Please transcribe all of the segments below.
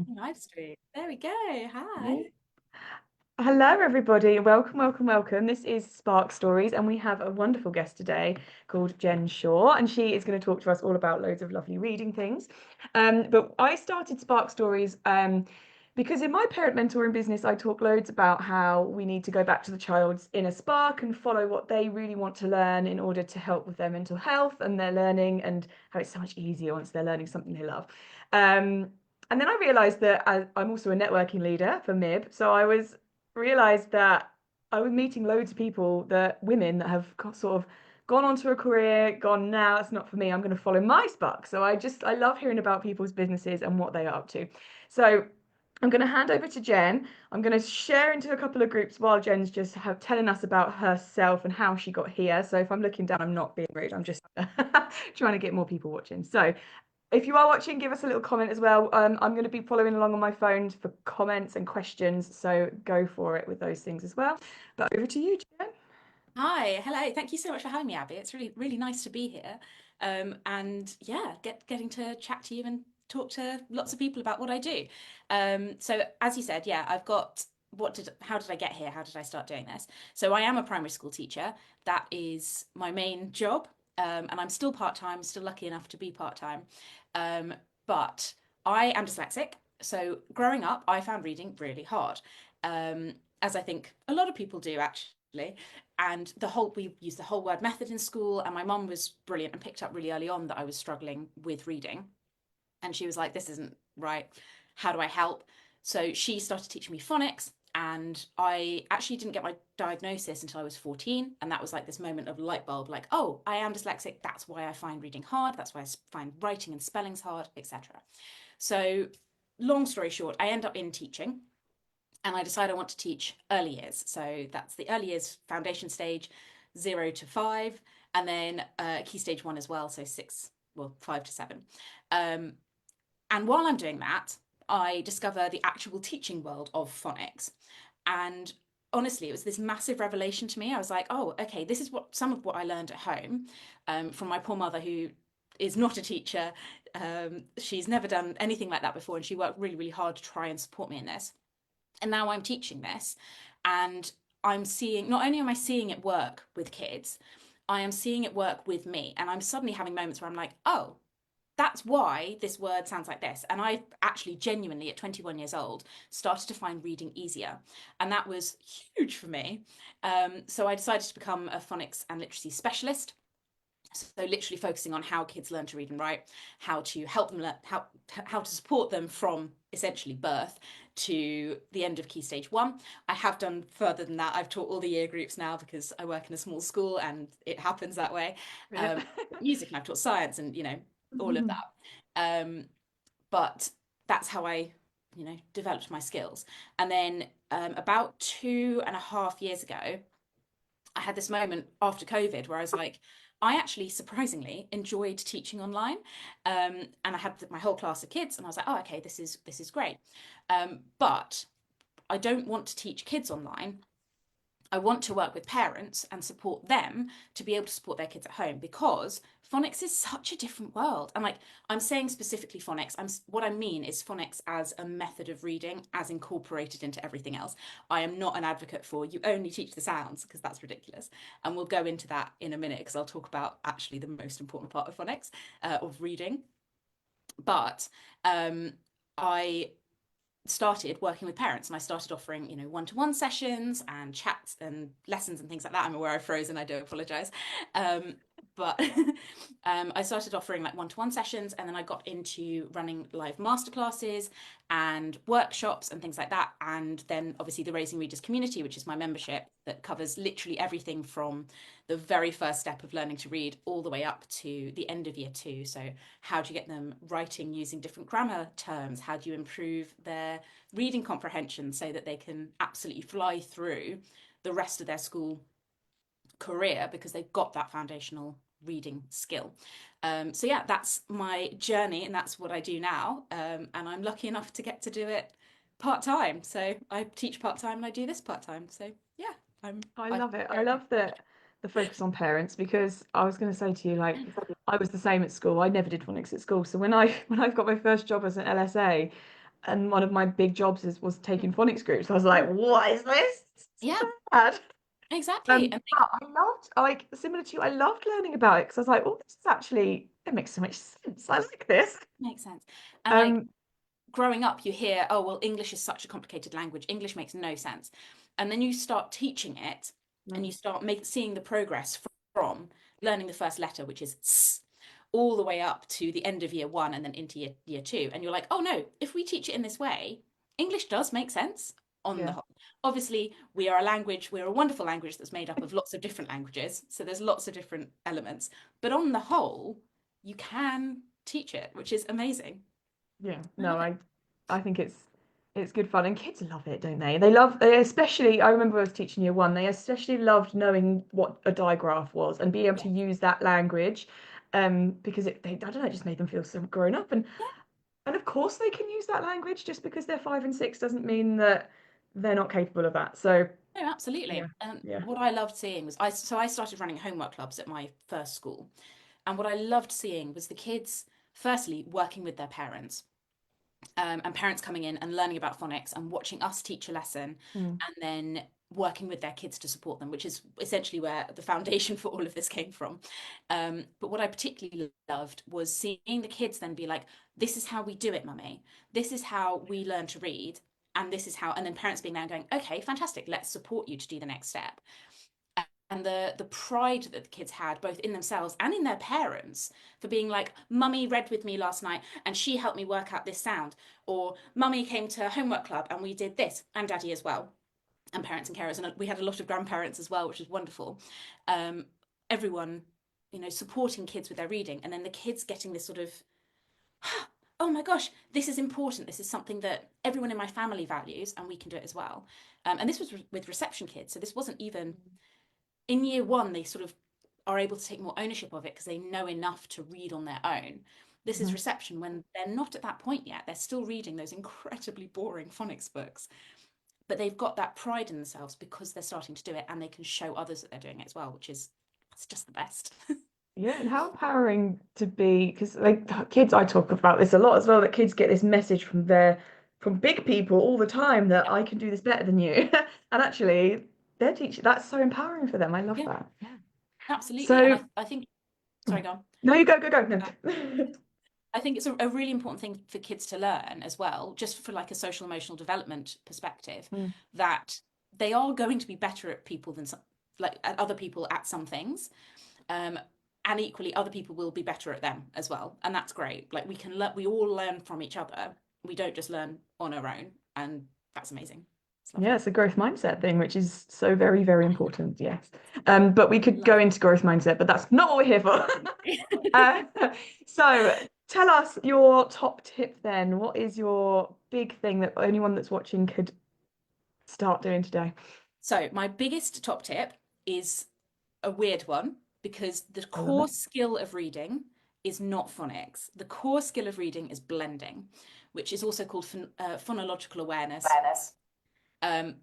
Live stream. There we go. Hi. Yeah. Hello, everybody. Welcome, welcome, welcome. This is Spark Stories, and we have a wonderful guest today called Jen Shaw, and she is going to talk to us all about loads of lovely reading things. But I started Spark Stories because in my parent mentoring business, I talk loads about how we need to go back to the child's inner spark and follow what they really want to learn in order to help with their mental health and their learning, and how it's so much easier once they're learning something they love. Um, and then I realized that I'm also a networking leader for MIB. So I realized that I was meeting loads of people, that women that have sort of gone on to a career, gone, now it's not for me, I'm going to follow my spark. So I love hearing about people's businesses and what they are up to. So I'm going to hand over to Jen. I'm going to share into a couple of groups while Jen's just telling us about herself and how she got here. So if I'm looking down, I'm not being rude. I'm just trying to get more people watching. So if you are watching, give us a little comment as well. I'm going to be following along on my phone for comments and questions, so go for it with those things as well. But over to you, Jen. Hi. Hello. Thank you so much for having me, Abby. It's really, really nice to be here. And yeah, getting to chat to you and talk to lots of people about what I do. So as you said, yeah, I've got how did I get here? How did I start doing this? So I am a primary school teacher. That is my main job. And I'm still part-time, still lucky enough to be part-time. Um, but I am dyslexic. So growing up, I found reading really hard. Um, as I think a lot of people do actually. And we used the whole word method in school, and my mum was brilliant and picked up really early on that I was struggling with reading. And she was like, this isn't right. How do I help? So she started teaching me phonics, and I actually didn't get my diagnosis until I was 14. And that was like this moment of light bulb, like, oh, I am dyslexic. That's why I find reading hard. That's why I find writing and spellings hard, etc. So long story short, I end up in teaching, and I decide I want to teach early years. So that's the early years foundation stage, 0 to 5, and then key stage 1 as well, so 6, well, 5 to 7. Um, and while I'm doing that, I discover the actual teaching world of phonics. And honestly, it was this massive revelation to me. I was like, oh, okay, this is some of what I learned at home from my poor mother, who is not a teacher. She's never done anything like that before, and she worked really, really hard to try and support me in this. And now I'm teaching this, and I'm seeing, not only am I seeing it work with kids, I am seeing it work with me. And I'm suddenly having moments where I'm like, oh, that's why this word sounds like this. And I actually genuinely, at 21 years old, started to find reading easier. And that was huge for me. So I decided to become a phonics and literacy specialist. So literally focusing on how kids learn to read and write, how to help them learn, how to support them from essentially birth to the end of key stage 1. I have done further than that. I've taught all the year groups now because I work in a small school and it happens that way. Yeah. Music, and I've taught science, and all of that. Um, but that's how I developed my skills. And then about 2.5 years ago, I had this moment after COVID where I was like, I actually surprisingly enjoyed teaching online, and I had my whole class of kids, and I was like, oh, okay, this is great, but I don't want to teach kids online. I want to work with parents and support them to be able to support their kids at home, because phonics is such a different world. And like, I'm saying specifically phonics, what I mean is phonics as a method of reading as incorporated into everything else. I am not an advocate for you only teach the sounds, because that's ridiculous. And we'll go into that in a minute, because I'll talk about actually the most important part of phonics, of reading. But I started working with parents, and I started offering, one-to-one sessions and chats and lessons and things like that. I'm aware I've frozen, I do apologize. But I started offering like one-to-one sessions, and then I got into running live masterclasses and workshops and things like that. And then obviously the Raising Readers community, which is my membership that covers literally everything from the very first step of learning to read all the way up to the end of year 2. So how do you get them writing using different grammar terms? How do you improve their reading comprehension so that they can absolutely fly through the rest of their school career, because they've got that foundational reading skill. So yeah, that's my journey, and that's what I do now. And I'm lucky enough to get to do it part-time. So I teach part-time and I do this part-time. So yeah, I I'm love it. I very love the focus on parents, because I was going to say to you, like, I was the same at school. I never did phonics at school. So when I when I've got my first job as an LSA, and one of my big jobs was taking phonics groups. I was like, what is this? It's Yeah, bad. exactly. And But I loved, like, similar to you, I loved learning about it because I was like, oh, this is actually, it makes so much sense. I like this. makes sense. And like Um, growing up, you hear, oh, well, English is such a complicated language. English makes no sense. And then you start teaching it and mm, you start seeing the progress from learning the first letter, which is s, all the way up to the end of year one and then into year two. And you're like, oh, no, if we teach it in this way, English does make sense on the yeah, whole. Obviously, we are a language, we're a wonderful language that's made up of lots of different languages. So there's lots of different elements. But on the whole, you can teach it, which is amazing. yeah. I No, love it. I think it's good fun, and kids love it, don't they? They especially. I remember I was teaching year one. They especially loved knowing what a digraph was and being able to Yeah. use that language, because I don't know, it just made them feel so grown up. And of course they can use that language. Just because they're 5 and 6 doesn't mean that they're not capable of that. So No, yeah, absolutely. And yeah. what I loved seeing was I started running homework clubs at my first school. And what I loved seeing was the kids, firstly, working with their parents, and parents coming in and learning about phonics and watching us teach a lesson Mm, and then working with their kids to support them, which is essentially where the foundation for all of this came from. But what I particularly loved was seeing the kids then be like, this is how we do it, mummy. This is how we learn to read. And this is how, and then parents being there and going, okay, fantastic, let's support you to do the next step. And the pride that the kids had both in themselves and in their parents for being like, mummy read with me last night and she helped me work out this sound, or mummy came to homework club and we did this, and daddy as well, and parents and carers, and we had a lot of grandparents as well, which was wonderful. um, Everyone, supporting kids with their reading, and then the kids getting this sort of, oh my gosh, this is important, this is something that everyone in my family values and we can do it as well. And this was with reception kids, so this wasn't even in year one. They sort of are able to take more ownership of it because they know enough to read on their own. This is mhm. reception when they're not at that point yet. They're still reading those incredibly boring phonics books, but they've got that pride in themselves because they're starting to do it and they can show others that they're doing it as well, which is, it's just the best. Yeah, and how empowering to be, because like kids, I talk about this a lot as well, that kids get this message from big people all the time that Yeah, I can do this better than you. And actually their teacher, that's so empowering for them. I love yeah, that. Yeah. absolutely. And So I think, sorry, go on. no, you go. No. I think it's a really important thing for kids to learn as well, just for like a social emotional development perspective, Mm. that they are going to be better at people than some, like at other people at some things. Um, and equally, other people will be better at them as well, and that's great. Like we all learn from each other. We don't just learn on our own, and that's amazing. It's Yeah, lovely. it's a growth mindset thing, which is so very, very important. Yes. But we could go Love into growth mindset, but that's not what we're here for. it. Uh, so tell us your top tip then. What is your big thing that anyone that's watching could start doing today? So my biggest top tip is a weird one because the I love it. core skill of reading is not phonics. The core skill of reading is blending, which is also called phonological awareness. Awareness.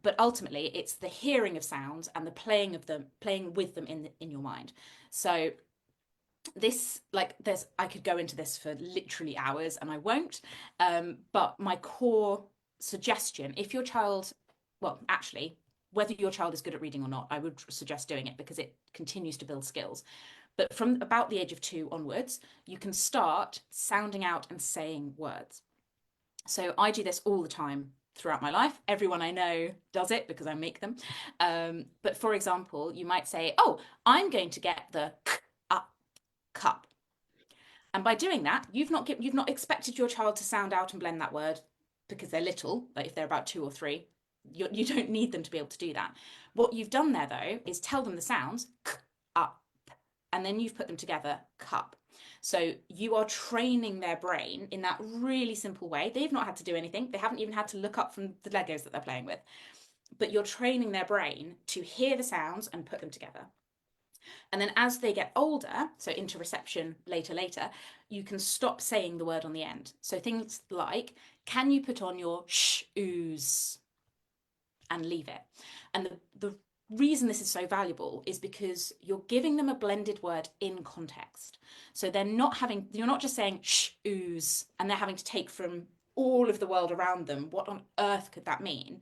But ultimately, it's the hearing of sounds and the playing of them, playing with them in your mind. So this, like, there's, I could go into this for literally hours, and I won't. But my core suggestion, if your child, well, actually, whether your child is good at reading or not, I would suggest doing it because it continues to build skills. But from about the age of 2 onwards, you can start sounding out and saying words. So I do this all the time throughout my life. Everyone I know does it because I make them. But for example, you might say, "Oh, I'm going to get the up cup." And by doing that, you've not expected your child to sound out and blend that word because they're little. Like if they're about 2 or 3, you don't need them to be able to do that. What you've done there though is tell them the sounds up, and then you've put them together, cup. So you are training their brain in that really simple way. They've not had to do anything. They haven't even had to look up from the Legos that they're playing with. But you're training their brain to hear the sounds and put them together. And then as they get older, so into reception later, you can stop saying the word on the end. So things like, can you put on your shoes and leave it? And the reason this is so valuable is because you're giving them a blended word in context. So you're not just saying shoes and they're having to take from all of the world around them. What on earth could that mean?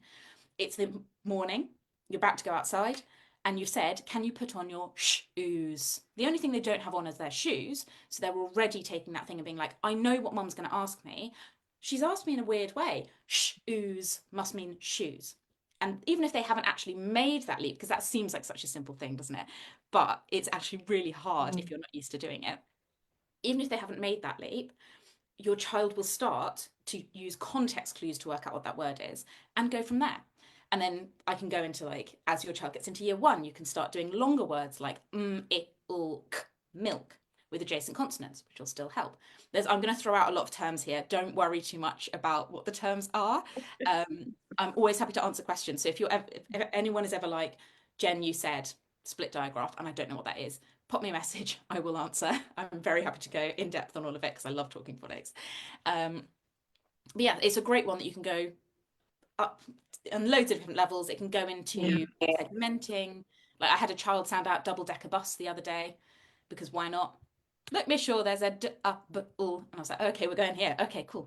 It's the morning, you're about to go outside, and you've said, can you put on your shoes? The only thing they don't have on is their shoes. So they're already taking that thing and being like, I know what mum's going to ask me. She's asked me in a weird way. Shoes must mean shoes. And even if they haven't actually made that leap, because that seems like such a simple thing, doesn't it? But it's actually really hard if Mm. you're not used to doing it. Even if they haven't made that leap, your child will start to use context clues to work out what that word is and go from there. And then I can go into like, as your child gets into year one, you can start doing longer words like it, k, milk with adjacent consonants, which will still help. I'm going to throw out a lot of terms here. Don't worry too much about what the terms are. I'm always happy to answer questions. So if anyone is ever like, Jen, you said split digraph, and I don't know what that is, pop me a message. I will answer. I'm very happy to go in depth on all of it because I love talking phonics. But yeah, it's a great one that you can go up on loads of different levels. It can go Yeah. into segmenting. Like I had a child sound out double decker bus the other day because why not? Let me sure there's a and I was like, okay, we're going here. Okay, cool.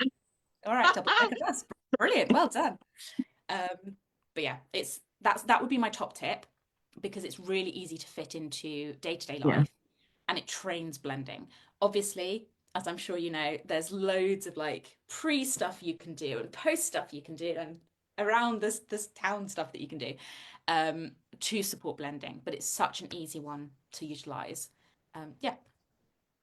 All right, double decker bus. Brilliant. Well done. But yeah, that would be my top tip because it's really easy to fit into day-to-day Yeah. life and it trains blending. Obviously, as I'm sure you know, there's loads of like pre stuff you can do and post stuff you can do and around this town stuff that you can do to support blending. But it's such an easy one to utilize. Yeah,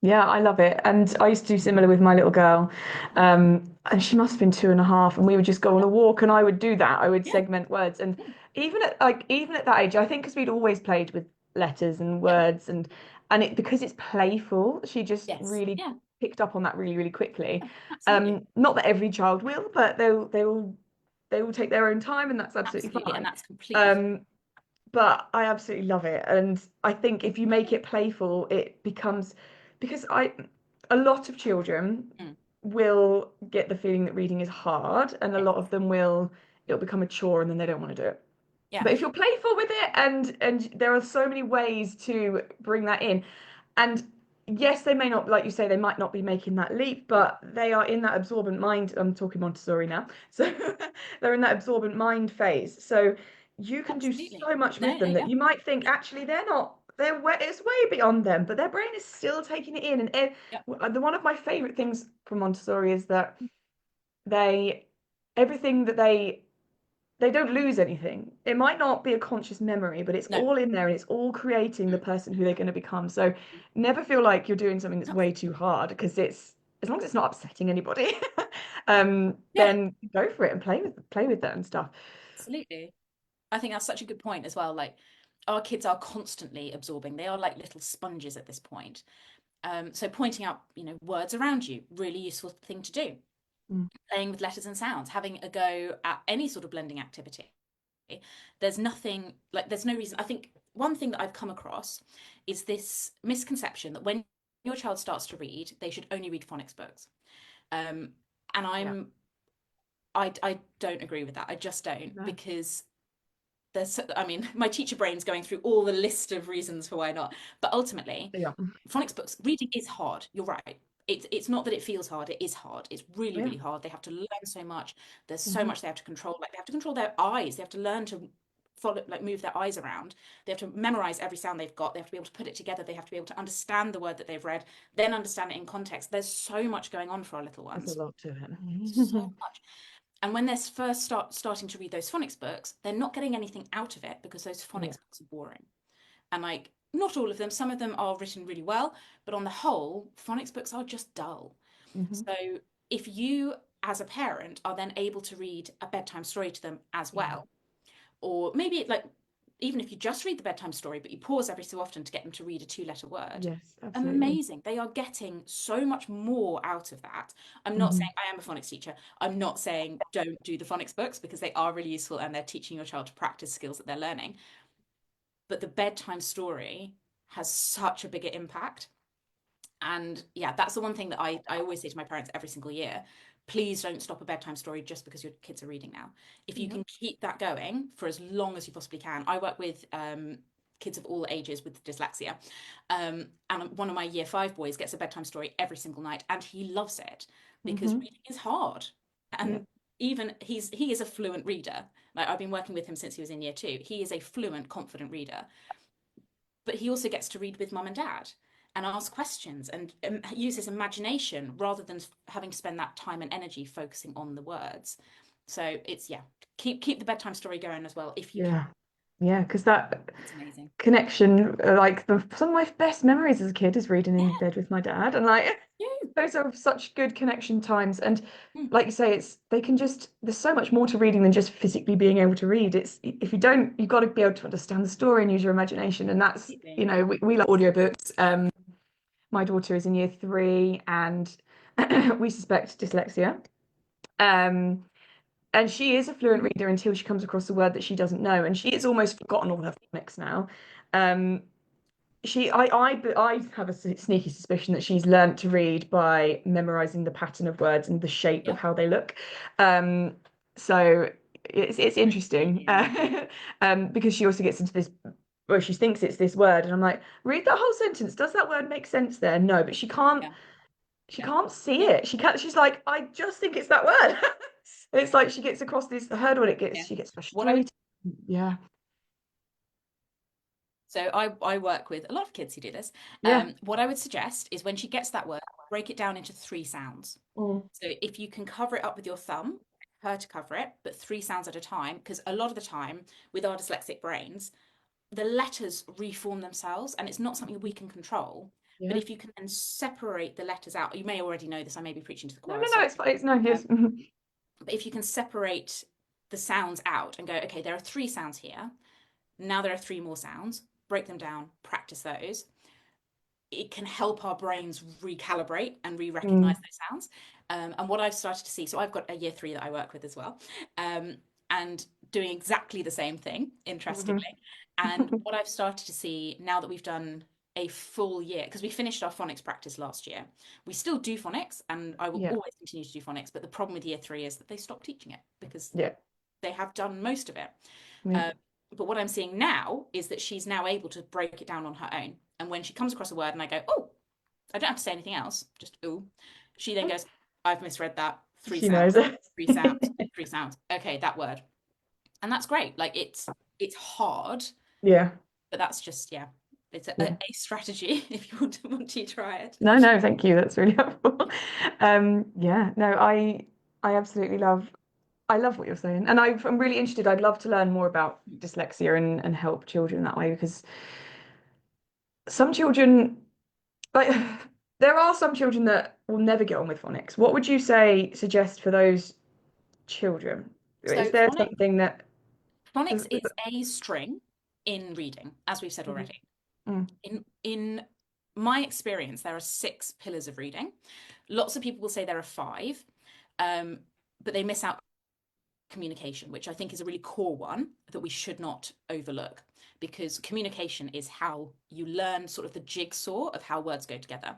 Yeah, I love it. And I used to do similar with my little girl. And she must have been 2.5, and we would just go on a walk and I would do that. I would yeah, segment words. And yeah. even at that age, I think because we'd always played with letters and Yep, words and it because it's playful, she just yes, really yeah, picked up on that really, really quickly. yeah, absolutely, Not that every child will, but they will take their own time and that's absolutely absolutely, and fine. that's completely fine. Um, but I absolutely love it. And I think if you make it playful, it becomes because a lot of children Mm, will get the feeling that reading is hard, and a yes, lot of them it'll become a chore and then they don't want to do it. yeah, But if you're playful with it and there are so many ways to bring that in, and yes, they may not, like you say, they might not be making that leap, mm, but they are in that absorbent mind. I'm talking Montessori now. So they're in that absorbent mind phase. So you can do absolutely. so much with No, them no, that yeah, you might think actually they're not, it's way beyond them, but their brain is still taking it in. And yeah, one of my favorite things from Montessori is that they, everything that they don't lose anything. It might not be a conscious memory, but it's no, all in there and it's all creating the mm, person who they're going to become. So never feel like you're doing something that's no, way too hard because it's as long as it's not upsetting anybody, yeah, then go for it and play with that and stuff. absolutely. I think that's such a good point as well. Like our kids are constantly absorbing. They are like little sponges at this point. So pointing out, words around you, really useful thing to do. Mm, Playing with letters and sounds, having a go at any sort of blending activity. There's nothing like there's no reason. I think one thing that I've come across is this misconception that when your child starts to read, they should only read phonics books. Um, and yeah. I don't agree with that. I just don't No. because I mean, my teacher brain's going through all the list of reasons for why not. But ultimately, Yeah. phonics books, reading is hard. You're right. It's not that it feels hard, it is hard. It's really, Yeah. really hard. They have to learn so much. There's so Hmm. much they have to control. Like they have to control their eyes. They have to learn to follow, like move their eyes around. They have to memorize every sound they've got. They have to be able to put it together. They have to be able to understand the word that they've read, then understand it in context. There's so much going on for our little There's a ones. lot to So it. much. And when they're first starting to read those phonics books, they're not getting anything out of it because those Yeah. phonics books are boring. And like, not all of them, some of them are written really well, but on the whole, phonics books are just dull. Hmm. So if you, as a parent, are then able to read a bedtime story to them as Yeah. well, or maybe like even if you just read the bedtime story, but you pause every so often to get them to read a two-letter word, Yes, absolutely. amazing. They are getting so much more out of that. I'm not Hmm. saying I am a phonics teacher. I'm not saying don't do the phonics books because they are really useful and they're teaching your child to practice skills that they're learning. But the bedtime story has such a bigger impact. And yeah, that's the one thing that I always say to my parents every single year. Please don't stop a bedtime story just because your kids are reading now. If you Yeah. can keep that going for as long as you possibly can. I work with kids of all ages with dyslexia. And one of my year 5 boys gets a bedtime story every single night and he loves it because Hmm. reading is hard. Yeah. And even he is a fluent reader. Like I've been working with him since he was in year two. He is a fluent, confident reader, but he also gets to read with mum and dad and ask questions and use his imagination rather than having to spend that time and energy focusing on the words. So it's yeah, keep the bedtime story going as well if you can. Yeah. Yeah, because that It's amazing. connection, like some of my best memories as a kid is reading in Yeah, bed with my dad, and like you. those are such good connection times. And Mm, like you say, it's they can just there's so much more to reading than just physically being able to read. It's if you don't, you've got to be able to understand the story and use your imagination. And that's, completely. we like audiobooks. My daughter is in year three, and we suspect dyslexia. Um, and she is a fluent Mhm. reader until she comes across a word that she doesn't know, and she has almost forgotten all her phonics now. Um, I have a sneaky suspicion that she's learnt to read by memorizing the pattern of words and the shape of Yeah, how they look. Um, so it's very interesting, intriguing. because she also gets into this, well, she thinks it's this word, and I'm like, read that whole sentence. Does that word make sense there? No, but she can't. Yeah, She can't see yeah, it. She can't. She's like, I just think it's that word. And it's like she gets across this hurdle, and yeah. she gets What I would frustrated. Yeah, So I work with a lot of kids who do this. yeah. What I would suggest is when she gets that word, break it down into three sounds. Mm, So if you can cover it up with your thumb, her to cover it, but three sounds at a time, because a lot of the time with our dyslexic brains, the letters reform themselves and it's not something we can control. But yeah. if you can then separate the letters out, you may already know this, I may be preaching to the No, choir, no, no. sorry. It's fine. It's no. Um, Yes. but if you can separate the sounds out and go, okay, there are three sounds here. Now there are three more sounds, break them down, practice those. It can help our brains recalibrate and re-recognize Mm, those sounds. And what I've started to see, so I've got a year three that I work with as well, and doing exactly the same thing, mhm. interestingly. And what I've started to see now that we've done a full year, because we finished our phonics practice last year, we still do phonics, and I will Yeah, always continue to do phonics. But the problem with year three is that they stopped teaching it because yeah, they have done most of it. yeah. Um, but what I'm seeing now is that she's now able to break it down on her own. And when she comes across a word and I go, oh, I don't have to say anything else, just ooh, she then goes, I've misread that. Three She sounds, knows it. three sounds, three sounds. Okay, that word. And that's great. Like it's hard, Yeah, but that's just yeah, it's yeah. a strategy if you want to try it. No, no, thank you. That's really helpful. Yeah, no, I absolutely I love what you're saying, and I'm really interested. I'd love to learn more about dyslexia and help children that way, because some children, like, there are some children that will never get on with phonics. What would you say suggest for those children? Is So there something that phonics is a string in reading, as we've said Mhm. already. Mm, In my experience, there are six pillars of reading. Lots of people will say there are five, um, but they miss out communication, which I think is a really core one that we should not overlook, because communication is how you learn sort of the jigsaw of how words go together.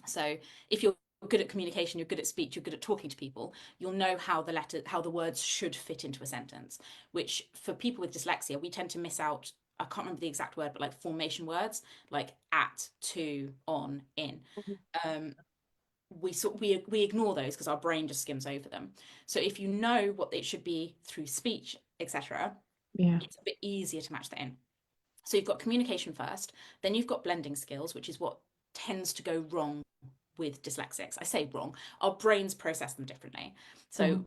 So if you're good at communication, you're good at speech, you're good at talking to people, you'll know how the words should fit into a sentence, which for people with dyslexia, we tend to miss out. I can't remember the exact word, but like formation words like at, to, on, in. mhm. Um, we ignore those because our brain just skims over them. So if you know what it should be through speech, etc., Yeah. it's a bit easier to match that in. So you've got communication first, then you've got blending skills, which is what tends to go wrong with dyslexics. I say wrong, our brains process them differently. So Mhm.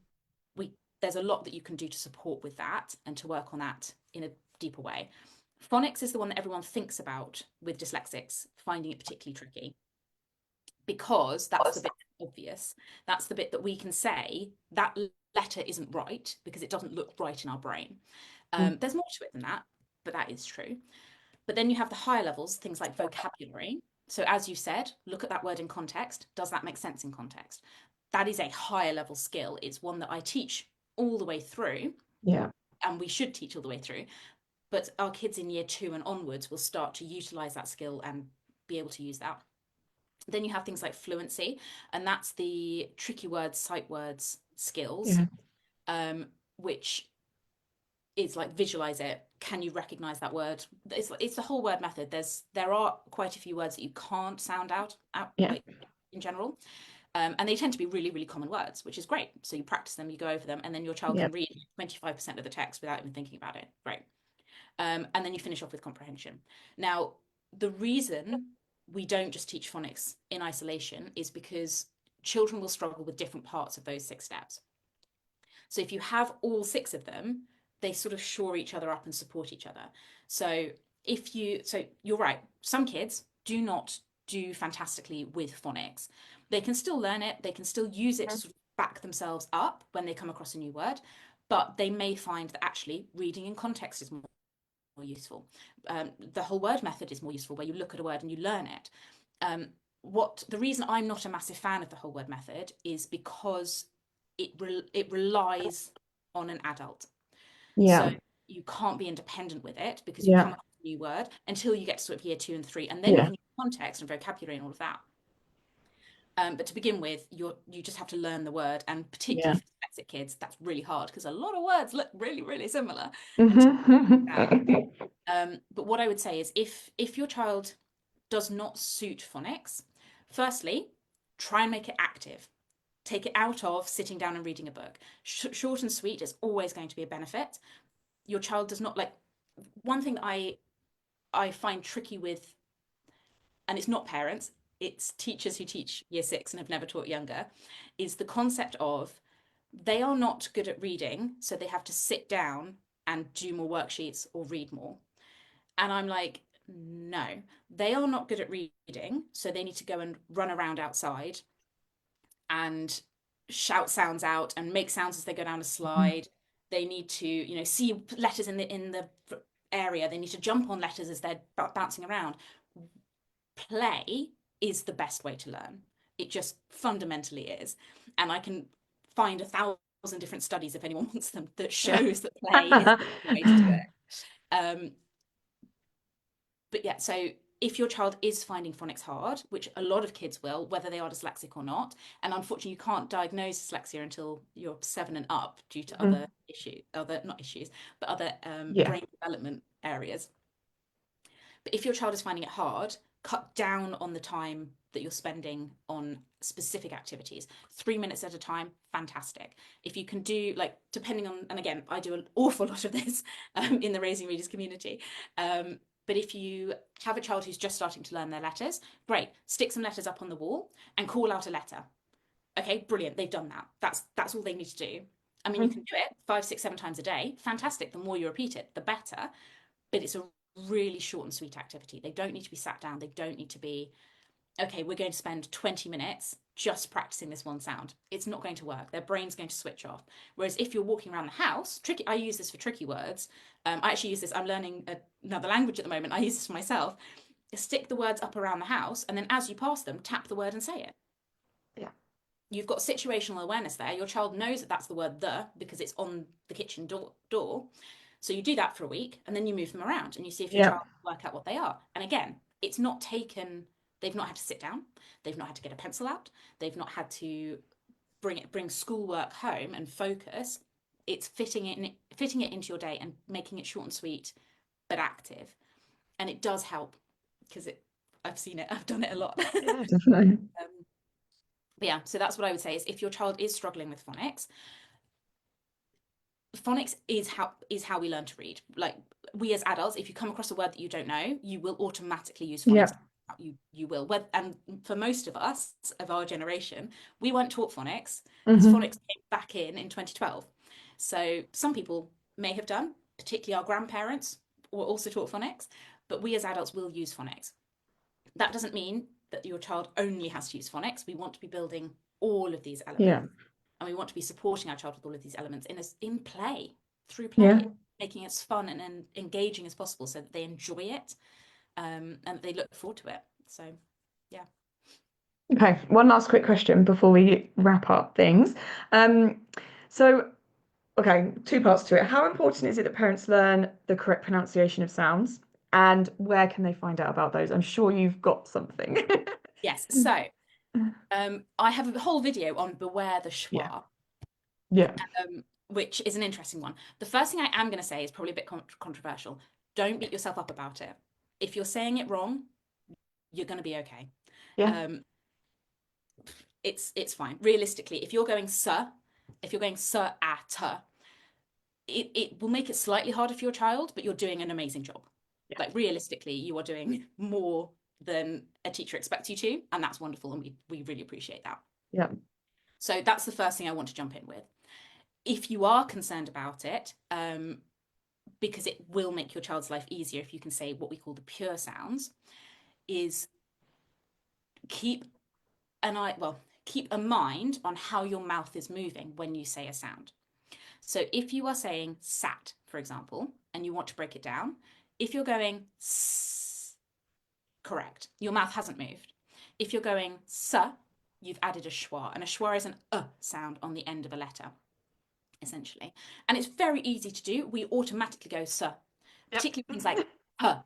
we there's a lot that you can do to support with that and to work on that in a deeper way. Phonics is the one that everyone thinks about with dyslexics, finding it particularly tricky because that's the bit obvious. That's the bit that we can say that letter isn't right because it doesn't look right in our brain. Mm, There's more to it than that, but that is true. But then you have the higher levels, things like vocabulary. So, as you said, look at that word in context. Does that make sense in context? That is a higher level skill. It's one that I teach all the way through, yeah. and we should teach all the way through. But our kids in year two and onwards will start to utilize that skill and be able to use that. Then you have things like fluency, and that's the tricky words, sight words skills, Yeah. um, which is like visualize it. Can you recognize that word? It's the whole word method. There are quite a few words that you can't sound out Yeah. like in general. And they tend to be really, really common words, which is great. So you practice them, you go over them, and then your child Yeah. can read 25% of the text without even thinking about it. Great. And then you finish off with comprehension. Now, the reason we don't just teach phonics in isolation is because children will struggle with different parts of those 6 steps. So if you have all 6 of them, they sort of shore each other up and support each other. So so you're right, some kids do not do fantastically with phonics. They can still learn it, they can still use it to Mhm. sort of back themselves up when they come across a new word, but they may find that actually reading in context is more useful. The whole word method is more useful, where you look at a word and you learn it. Um, what the reason I'm not a massive fan of the whole word method is because it relies on an adult. So Yeah. you can't be independent with it because you come Yeah. up with a new word until you get to sort of year 2 and 3, and then you Yeah. can use context and vocabulary and all of that. But to begin with, you just have to learn the word, and particularly Yeah. for dyslexic kids, that's really hard because a lot of words look really, really similar until that. Mhm. But what I would say is if your child does not suit phonics, firstly, try and make it active. Take it out of sitting down and reading a book. Short and sweet is always going to be a benefit. Your child does not like one thing that I find tricky with, and it's not parents, it's teachers who teach year 6 and have never taught younger, is the concept of they are not good at reading, so they have to sit down and do more worksheets or read more. And I'm like, no, they are not good at reading, so they need to go and run around outside and shout sounds out and make sounds as they go down a slide. They need to, see letters in the area. They need to jump on letters as they're bouncing around. Play is the best way to learn. It just fundamentally is. And I can find 1,000 different studies, if anyone wants them, that shows that play is the way to do it. Um, but yeah, so if your child is finding phonics hard, which a lot of kids will, whether they are dyslexic or not, and unfortunately you can't diagnose dyslexia until you're 7 and up due to other Mhm. issues, other not issues, but other Yeah. brain development areas. But if your child is finding it hard, cut down on the time that you're spending on specific activities. 3 minutes at a time, fantastic. If you can do, like, depending on, and again, I do an awful lot of this in the Raising Readers community. But if you have a child who's just starting to learn their letters, great, stick some letters up on the wall and call out a letter. Okay, brilliant, they've done that. That's all they need to do. I mean, you can Mhm. do it 5, 6, 7 times a day. Fantastic. The more you repeat it, the better. But it's a really short and sweet activity. They don't need to be sat down. They don't need to be, okay, we're going to spend 20 minutes just practicing this one sound. It's not going to work. Their brain's going to switch off. Whereas if you're walking around the house, tricky, I use this for tricky words. I actually use this, I'm learning another language at the moment. I use this for myself. Stick the words up around the house, and then as you pass them, tap the word and say it. Yeah. You've got situational awareness there. Your child knows that that's the word the because it's on the kitchen door. So you do that for a week and then you move them around and you see if your Yeah. child can work out what they are. And again, it's not taken, they've not had to sit down, they've not had to get a pencil out, they've not had to bring schoolwork home and focus. It's fitting it into your day and making it short and sweet but active. And it does help because I've seen it, I've done it a lot. Yeah, definitely. But yeah, so that's what I would say is if your child is struggling with phonics is how we learn to read. Like we as adults, if you come across a word that you don't know, you will automatically use phonics. Yeah. You will. And for most of us of our generation, we weren't taught phonics because Hmm. phonics came back in 2012. So some people may have done, particularly our grandparents, were also taught phonics, but we as adults will use phonics. That doesn't mean that your child only has to use phonics. We want to be building all of these Yeah. elements, and we want to be supporting our child with all of these elements in play, through Yeah. play, making it as fun and engaging as possible, so that they enjoy it, and they look forward to it. So, yeah. Okay, one last quick question before we wrap up things. Um, so, okay, two parts to it. How important is it that parents learn the correct pronunciation of sounds? And where can they find out about those? I'm sure you've got something. Yes. So, I have a whole video on beware the Yeah, schwa, yeah, which is an interesting one. The first thing I am going to say is probably a bit controversial. Don't beat yourself up about it. If you're saying it wrong, you're going to be okay. yeah. Um, It's fine. Realistically, if you're going sir at her, it will make it slightly harder for your child, but you're doing an amazing job. Yeah. Like realistically, you are doing more than a teacher expects you to, and that's wonderful, and we really appreciate that. Yeah. So that's the first thing I want to jump in with. If you are concerned about it, because it will make your child's life easier if you can say what we call the pure sounds, is keep keep a mind on how your mouth is moving when you say a sound. So if you are saying sat, for example, and you want to break it down, if you're going s, correct, your mouth hasn't moved. If you're going s, you've added a schwa, and a schwa is an sound on the end of a letter, essentially. And it's very easy to do. We automatically go s, Yep. particularly things like h,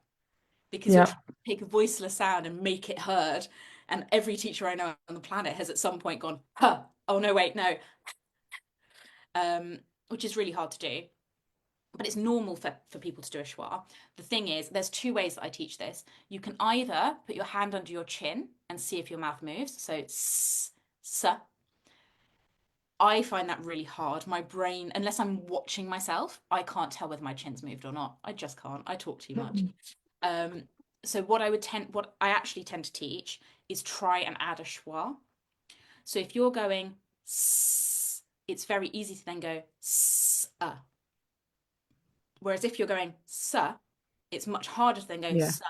because you're Yeah. trying to take a voiceless sound and make it heard. And every teacher I know on the planet has at some point gone, huh, oh no, wait, no, which is really hard to do. But it's normal for people to do a schwa. The thing is, there's two ways that I teach this. You can either put your hand under your chin and see if your mouth moves. So s, s. I find that really hard. My brain, unless I'm watching myself, I can't tell whether my chin's moved or not. I just can't. I talk too much. Um, so what I actually tend to teach is try and add a schwa. So if you're going s, it's very easy to then go s. Whereas if you're going s, it's much harder to then go Yeah. s,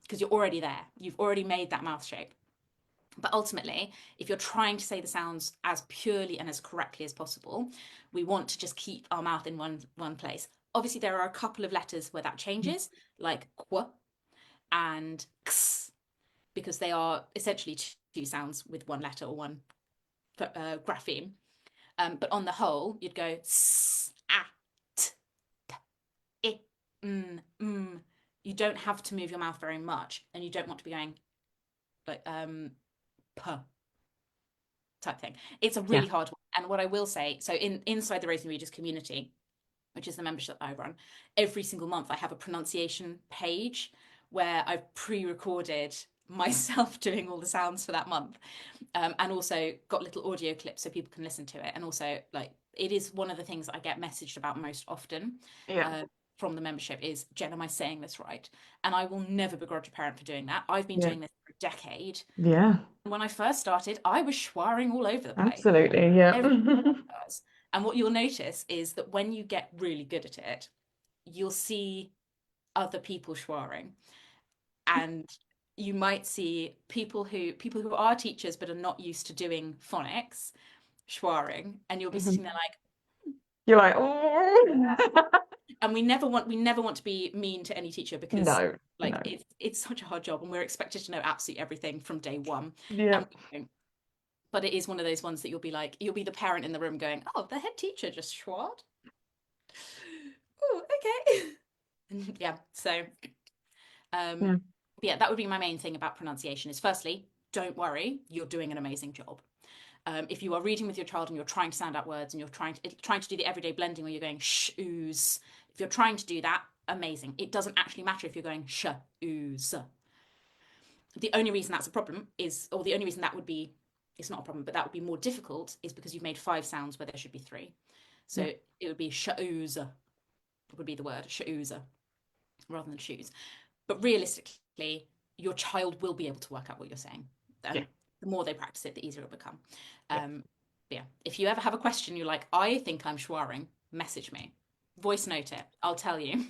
because you're already there. You've already made that mouth shape. But ultimately, if you're trying to say the sounds as purely and as correctly as possible, we want to just keep our mouth in one place. Obviously, there are a couple of letters where that changes, like qu and x, because they are essentially two sounds with one letter or one grapheme. But on the whole, you'd go s, a, t, t, I, You don't have to move your mouth very much, and you don't want to be going like p type thing. It's a Yeah. really hard one. And what I will say, so inside the Raising Readers community, which is the membership I run, every single month I have a pronunciation page where I've pre-recorded myself doing all the sounds for that month, and also got little audio clips so people can listen to it. And also, like, it is one of the things that I get messaged about most often. Yeah. From the membership is, Jen, am I saying this right? And I will never begrudge a parent for doing that. I've been Yeah. doing this for a decade. Yeah. When I first started, I was schwaring all over the place. Absolutely. Yeah. Everyone does. And what you'll notice is that when you get really good at it, you'll see other people schwaring. And you might see people who are teachers but are not used to doing phonics schwaring, and you'll be Mhm. sitting there like, You're like, oh. and we never want to be mean to any teacher because No, like no. it's such a hard job and we're expected to know absolutely everything from day one, Yeah. and we don't. But it is one of those ones that you'll be the parent in the room going, oh, the head teacher just schwad. Oh, okay. Yeah, so Yeah. yeah, that would be my main thing about pronunciation is, firstly, don't worry, you're doing an amazing job. If you are reading with your child and you're trying to sound out words and you're trying to do the everyday blending where you're going sh, ooze, if you're trying to do that, amazing. It doesn't actually matter if you're going sh, ooze. The only reason that's a problem is, or the only reason that would be, it's not a problem, but that would be more difficult is because you've made five sounds where there should be three. So Yeah. it would be sh-ooze would be the word, sh-ooze, rather than shoes. But realistically, your child will be able to work out what you're saying. Yeah. And the more they practice it, the easier it'll become. Yeah. But yeah, if you ever have a question, you're like, I think I'm schwaring, message me. Voice note it. I'll tell you.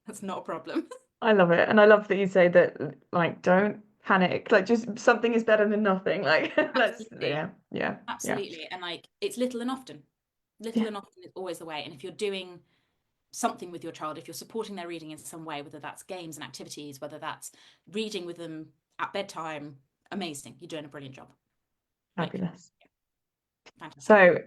That's not a problem. I love it. And I love that you say that, like, don't panic. Like, just something is better than nothing. Like, let's, Absolutely. yeah, yeah, yeah, Absolutely. And like, it's little and often. Little yeah, and often is always the way. And if you're doing something with your child, if you're supporting their reading in some way, whether that's games and activities, whether that's reading with them at bedtime, amazing. You're doing a brilliant job. Like, fabulous. fantastic. So,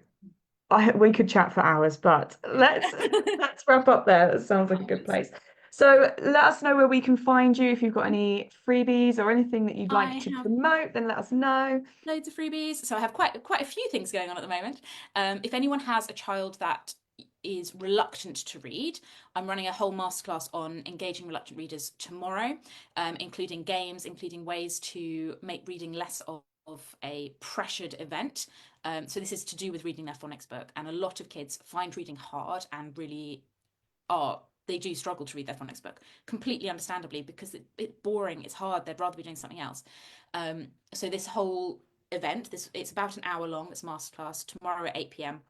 we could chat for hours, but let's wrap up there. That sounds like a good Onwards. place. So let us know where we can find you. If you've got any freebies or anything that you'd I like to have promote, then let us know. loads of freebies. So I have quite a few things going on at the moment. If anyone has a child that is reluctant to read, I'm running a whole masterclass on engaging reluctant readers tomorrow, including games, including ways to make reading less of of a pressured event. So this is to do with reading their phonics book, and a lot of kids find reading hard and really are they do struggle to read their phonics book, completely understandably, because it's boring, it's hard, they'd rather be doing something else. So this whole event, this it's about an hour long, this masterclass tomorrow at 8 p.m.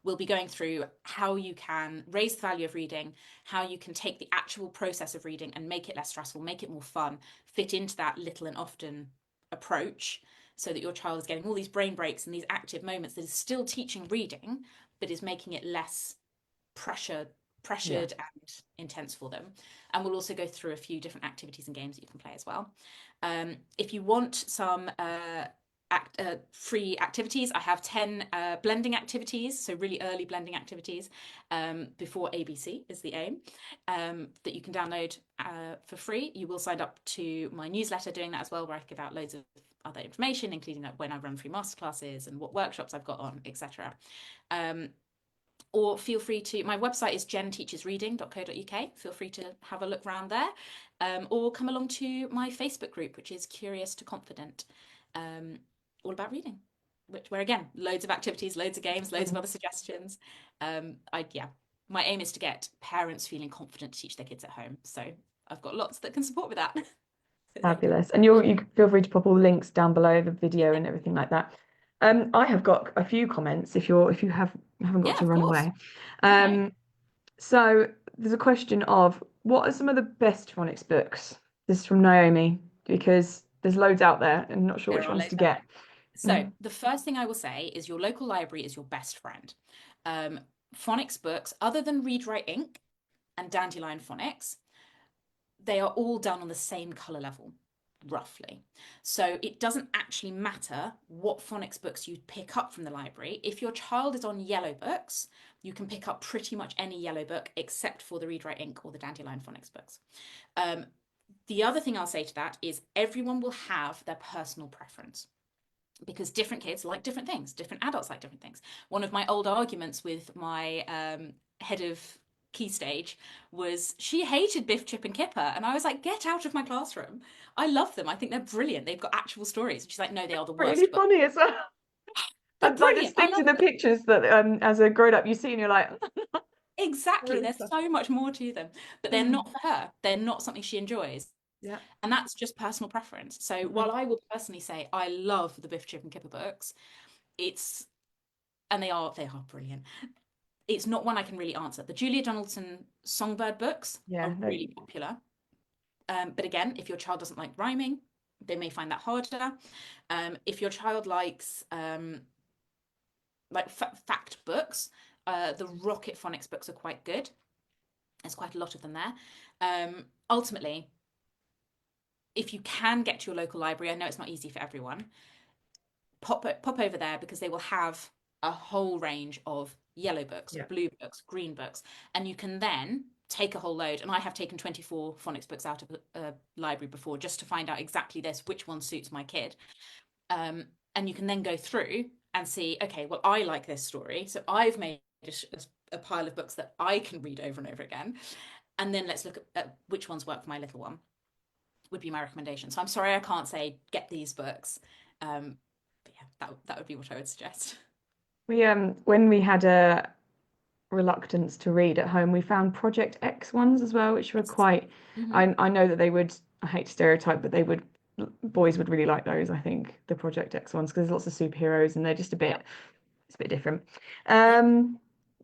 We'll be going through how you can raise the value of reading, how you can take the actual process of reading and make it less stressful, make it more fun, fit into that little and often approach, so that your child is getting all these brain breaks and these active moments that is still teaching reading, but is making it less pressure Yeah. pressured and intense for them. And we'll also go through a few different activities and games that you can play as well. If you want some free activities, I have 10 blending activities, so really early blending activities, before ABC is the aim, that you can download for free. You will sign up to my newsletter doing that as well, where I give out loads of other information, including like when I run free masterclasses and what workshops I've got on, etc. Or feel free to, my website is jenteachesreading.co.uk. Feel free to have a look around there, or come along to my Facebook group, which is Curious to Confident, all about reading, where again, loads of activities, loads of games, loads of other suggestions. Yeah, my aim is to get parents feeling confident to teach their kids at home. So I've got lots that can support with that. So thank you. Fabulous. And you can feel free to pop all the links down below the video and everything like that. I have got a few comments if you haven't got Yeah, to of run course. away. No, no, So there's a question of what are some of the best phonics books? This is from Naomi, because there's loads out there and not sure there which are ones to loads out there. get. So the first thing I will say is your local library is your best friend. Um, Phonics books, other than Read Write Inc. and Dandelion Phonics, they are all done on the same color level, roughly. So it doesn't actually matter what phonics books you pick up from the library. If your child is on yellow books, you can pick up pretty much any yellow book except for the Read Write Inc. or the Dandelion Phonics books. Um, the other thing I'll say to that is everyone will have their personal preference, because different kids like different things, different adults like different things. One of my old arguments with my head of key stage was she hated Biff, Chip, and Kipper. And I was like, get out of my classroom. I love them. I think they're brilliant. They've got actual stories. And she's like, no, they are the Really worst book. funny as well. They're And like there's brilliant. I things love in the them. pictures that as a grown up you see and you're like, Exactly. really There's stuff. so much more to them, but they're Mm, not for her. They're not something she enjoys. yeah. And that's just personal preference. So Mhm. while I will personally say I love the Biff, Chip, and Kipper books, it's and they are brilliant. It's not one I can really answer. The Julia Donaldson Songbird books are Yeah, no, really popular. But again, if your child doesn't like rhyming, they may find that harder. If your child likes like fact books, the Rocket Phonics books are quite good. There's quite a lot of them there. Ultimately, if you can get to your local library, I know it's not easy for everyone, pop over there, because they will have a whole range of yellow books, yeah. blue books, green books, and you can then take a whole load. And I have taken 24 phonics books out of a library before, just to find out exactly this, which one suits my kid. And you can then go through and see, okay, well, I like this story, so I've made a pile of books that I can read over and over again, and then let's look at which ones work for my little one, would be my recommendation. So I'm sorry I can't say get these books. But yeah, that would be what I would suggest. We when we had a reluctance to read at home, we found Project X ones as well, which were Yes. quite. Hmm. I know that they would. I hate to stereotype, but they would. Boys would really like those. I think the Project X ones because there's lots of superheroes and they're just a Yeah. bit. It's a bit different. Yeah. Um,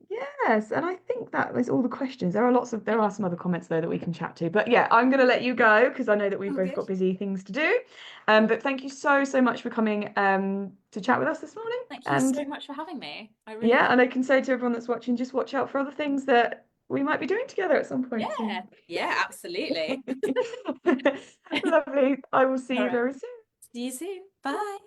yes, and I think that was all the questions. There are Okay. some other comments though that we can chat to. But yeah, I'm going to let you go because I know that we've All both good. got busy things to do. Cool. But thank you so much for coming to chat with us this morning. Thank you And so much for having me. I really yeah, love and it. I can say to everyone that's watching, just watch out for other things that we might be doing together at some point soon. Yeah. Yeah, absolutely. Lovely. I will see All you right. very soon. See you soon. Bye.